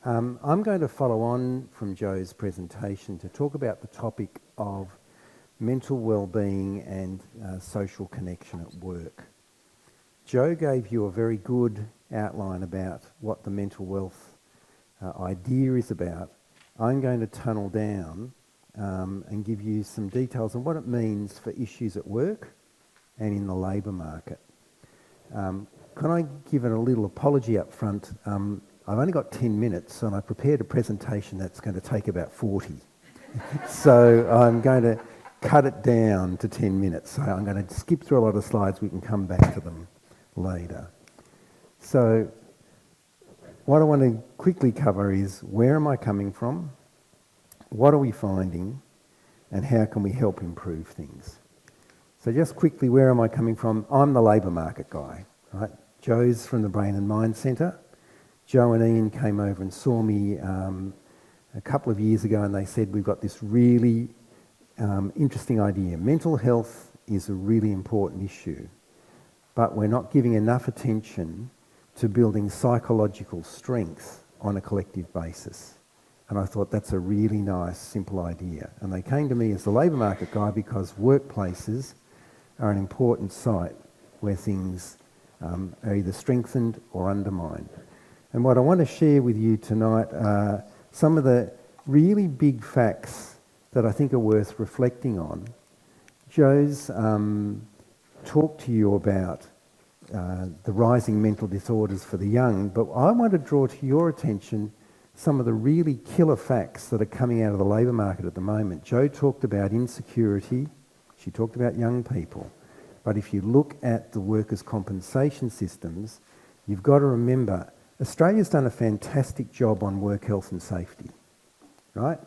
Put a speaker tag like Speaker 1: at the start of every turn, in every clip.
Speaker 1: I'm going to follow on from Joe's presentation to talk about the topic of mental well-being and social connection at work. Joe gave you a very good outline about what the mental wealth idea is about. I'm going to tunnel down and give you some details on what it means for issues at work and in the labour market. Can I give a little apology up front? I've only got 10 minutes and I prepared a presentation that's going to take about 40. So I'm going to cut it down to 10 minutes. So I'm going to skip through a lot of slides. We can come back to them later. So what I want to quickly cover is where am I coming from? What are we finding? And how can we help improve things? So just quickly, where am I coming from? I'm the labour market guy, right? Joe's from the Brain and Mind Centre. Joe and Ian came over and saw me a couple of years ago and they said, we've got this really interesting idea. Mental health is a really important issue, but we're not giving enough attention to building psychological strength on a collective basis. And I thought that's a really nice, simple idea. And they came to me as the labour market guy because workplaces are an important site where things are either strengthened or undermined. And what I want to share with you tonight are some of the really big facts that I think are worth reflecting on. Joe's talked to you about the rising mental disorders for the young, but I want to draw to your attention some of the really killer facts that are coming out of the labour market at the moment. Joe talked about insecurity, she talked about young people, but if you look at the workers' compensation systems, you've got to remember Australia's done a fantastic job on work health and safety, right?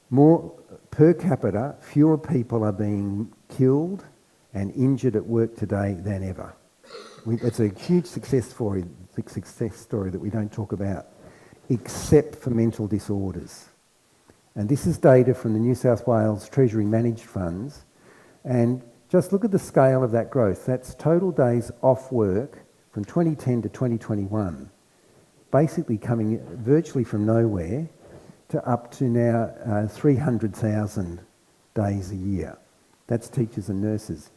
Speaker 1: More per capita, fewer people are being killed and injured at work today than ever. It's a huge success story that we don't talk about, except for mental disorders. And this is data from the New South Wales Treasury managed funds. And just look at the scale of that growth. That's total days off work from 2010 to 2021, basically coming virtually from nowhere to up to now 300,000 days a year. That's teachers and nurses.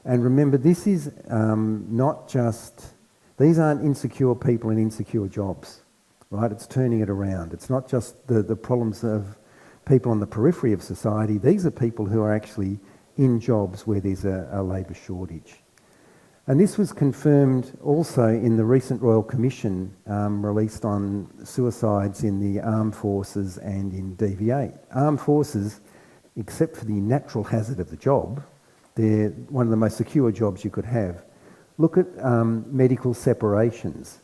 Speaker 1: And remember, this is not just, these aren't insecure people in insecure jobs, right? It's turning it around. It's not just the problems of people on the periphery of society. These are people who are actually in jobs where there's a labour shortage. And this was confirmed also in the recent Royal Commission released on suicides in the armed forces and in DV8. Armed forces, except for the natural hazard of the job, they're one of the most secure jobs you could have. Look at medical separations,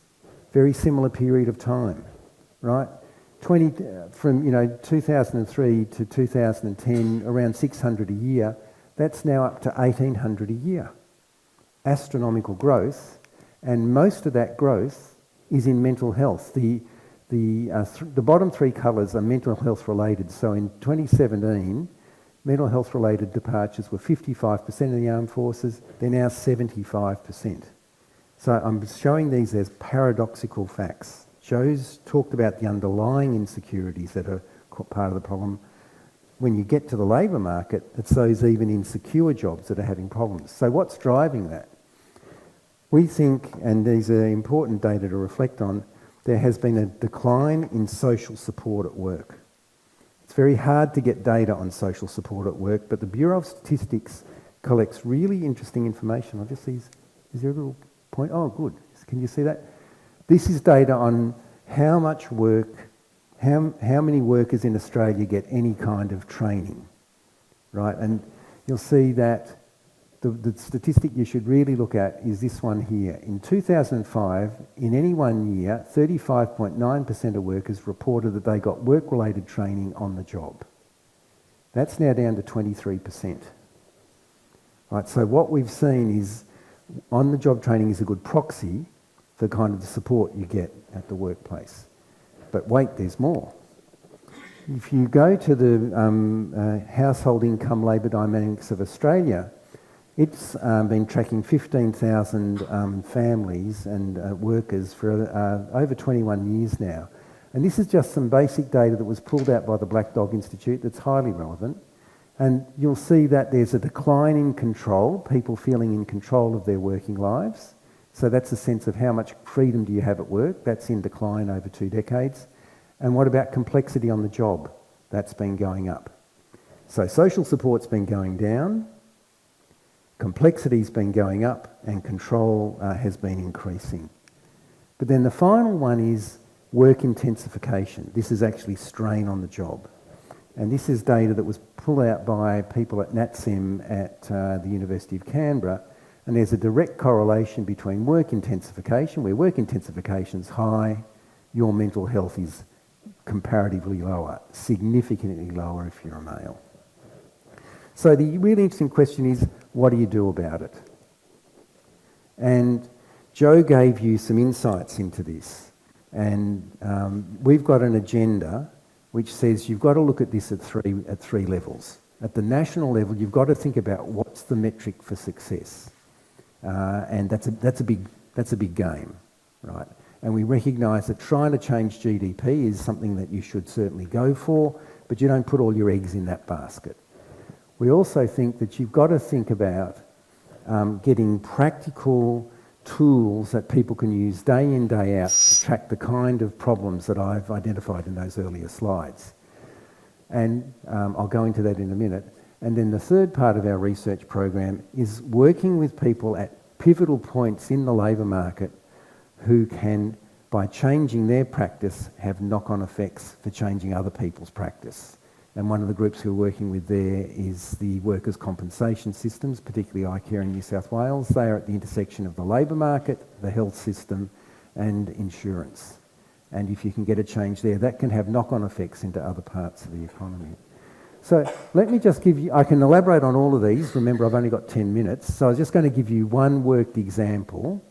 Speaker 1: very similar period of time, right? From 2003 to 2010, around 600 a year. That's now up to 1,800 a year. Astronomical growth, and most of that growth is in mental health. The bottom three colours are mental health related. So in 2017, mental health related departures were 55% of the armed forces. They're now 75%. So I'm showing these as paradoxical facts. Joe's talked about the underlying insecurities that are part of the problem. When you get to the labour market, it's those even insecure jobs that are having problems. So what's driving that? We think, and these are important data to reflect on, there has been a decline in social support at work. It's very hard to get data on social support at work, but the Bureau of Statistics collects really interesting information. I'll just see, is there a little point? Oh, good. Can you see that? This is data on how much work, how many workers in Australia get any kind of training, right? And you'll see that the statistic you should really look at is this one here. In 2005, in any one year, 35.9% of workers reported that they got work-related training on the job. That's now down to 23%. Right, so what we've seen is on-the-job training is a good proxy for the kind of the support you get at the workplace. But wait, there's more. If you go to the Household Income Labour Dynamics of Australia, it's been tracking 15,000 families and workers for over 21 years now. And this is just some basic data that was pulled out by the Black Dog Institute that's highly relevant. And you'll see that there's a decline in control, people feeling in control of their working lives. So that's a sense of how much freedom do you have at work. That's in decline over 2 decades. And what about complexity on the job? That's been going up. So social support's been going down, complexity's been going up, and control has been increasing. But then the final one is work intensification. This is actually strain on the job. And this is data that was pulled out by people at NatSim at the University of Canberra. And there's a direct correlation between work intensification, where work intensification is high, your mental health is comparatively lower, significantly lower if you're a male. So the really interesting question is, what do you do about it? And Joe gave you some insights into this. And we've got an agenda which says you've got to look at this at three levels. At the national level, you've got to think about what's the metric for success. And that's a big game, right? And we recognise that trying to change GDP is something that you should certainly go for, but you don't put all your eggs in that basket. We also think that you've got to think about getting practical tools that people can use day in, day out to track the kind of problems that I've identified in those earlier slides. And I'll go into that in a minute. And then the third part of our research program is working with people at pivotal points in the labour market who can, by changing their practice, have knock-on effects for changing other people's practice. And one of the groups we're working with there is the workers' compensation systems, particularly iCare in New South Wales. They are at the intersection of the labour market, the health system and insurance. And if you can get a change there, that can have knock-on effects into other parts of the economy. So let me just give you, I can elaborate on all of these. Remember, I've only got 10 minutes. So I was just going to give you one worked example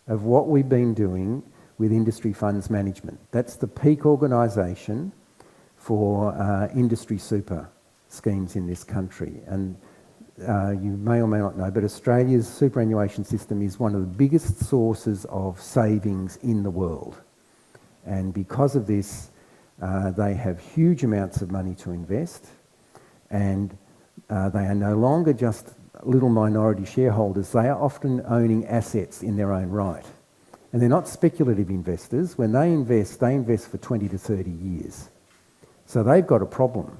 Speaker 1: of what we've been doing with industry funds management. That's the peak organisation for industry super schemes in this country. And you may or may not know, but Australia's superannuation system is one of the biggest sources of savings in the world. And because of this, they have huge amounts of money to invest, and they are no longer just little minority shareholders. They are often owning assets in their own right. And they're not speculative investors. When they invest for 20 to 30 years. So they've got a problem.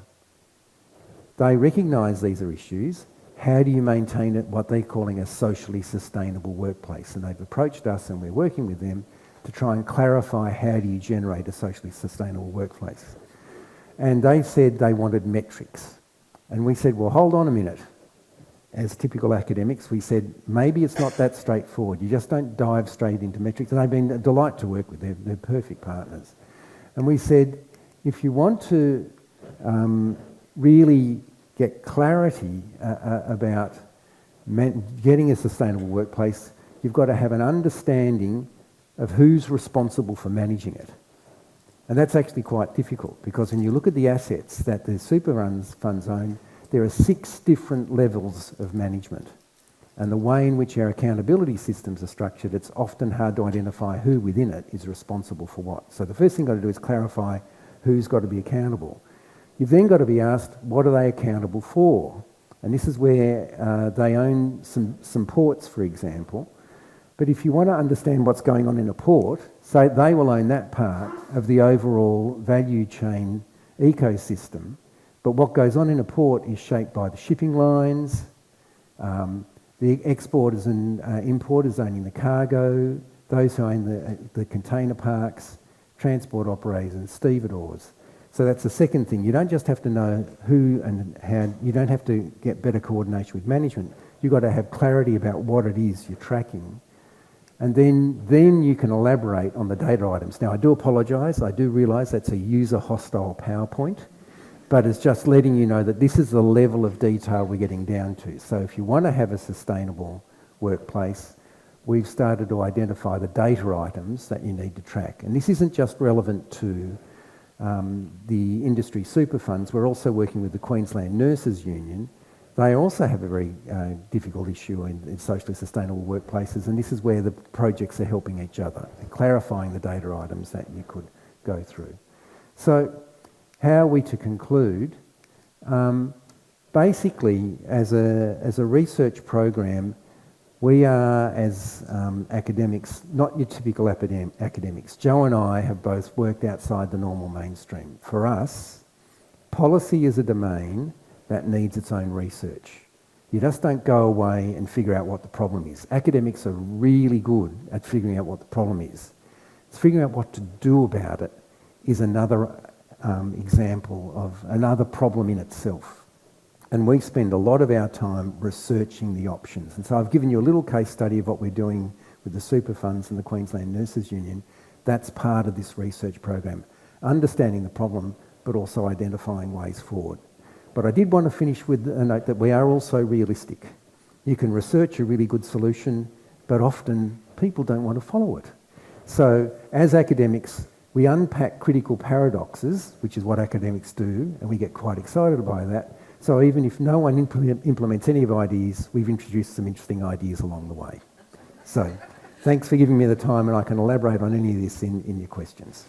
Speaker 1: They recognise these are issues. How do you maintain it, what they're calling a socially sustainable workplace? And they've approached us, and we're working with them to try and clarify how do you generate a socially sustainable workplace. And they said they wanted metrics. And we said, well, hold on a minute. As typical academics, we said, maybe it's not that straightforward. You just don't dive straight into metrics. And they've been a delight to work with. They're perfect partners. And we said, if you want to really get clarity about getting a sustainable workplace, you've got to have an understanding of who's responsible for managing it. And that's actually quite difficult, because when you look at the assets that the super funds own, there are 6 different levels of management. And the way in which our accountability systems are structured, it's often hard to identify who within it is responsible for what. So the first thing you've got to do is clarify who's got to be accountable. You've then got to be asked, what are they accountable for? And this is where they own some ports, for example. But if you want to understand what's going on in a port, so they will own that part of the overall value chain ecosystem. But what goes on in a port is shaped by the shipping lines, the exporters and importers owning the cargo, those who own the container parks, transport operators and stevedores. So that's the second thing. You don't just have to know who and how, you don't have to get better coordination with management. You've got to have clarity about what it is you're tracking. And then you can elaborate on the data items. Now, I do apologise. I do realise that's a user-hostile PowerPoint, but it's just letting you know that this is the level of detail we're getting down to. So if you want to have a sustainable workplace, we've started to identify the data items that you need to track. And this isn't just relevant to the industry super funds. We're also working with the Queensland Nurses Union. They also have a very difficult issue in socially sustainable workplaces, and this is where the projects are helping each other, clarifying the data items that you could go through. So how are we to conclude? Basically, as a research program, we are, as academics, not your typical academics. Joe and I have both worked outside the normal mainstream. For us, policy is a domain that needs its own research. You just don't go away and figure out what the problem is. Academics are really good at figuring out what the problem is. Figuring out what to do about it is another example of another problem in itself. And we spend a lot of our time researching the options. And so I've given you a little case study of what we're doing with the super funds and the Queensland Nurses Union. That's part of this research program. Understanding the problem, but also identifying ways forward. But I did want to finish with a note that we are also realistic. You can research a really good solution, but often people don't want to follow it. So as academics, we unpack critical paradoxes, which is what academics do, and we get quite excited by that. So even if no one implements any of ideas, we've introduced some interesting ideas along the way. So thanks for giving me the time, and I can elaborate on any of this in your questions.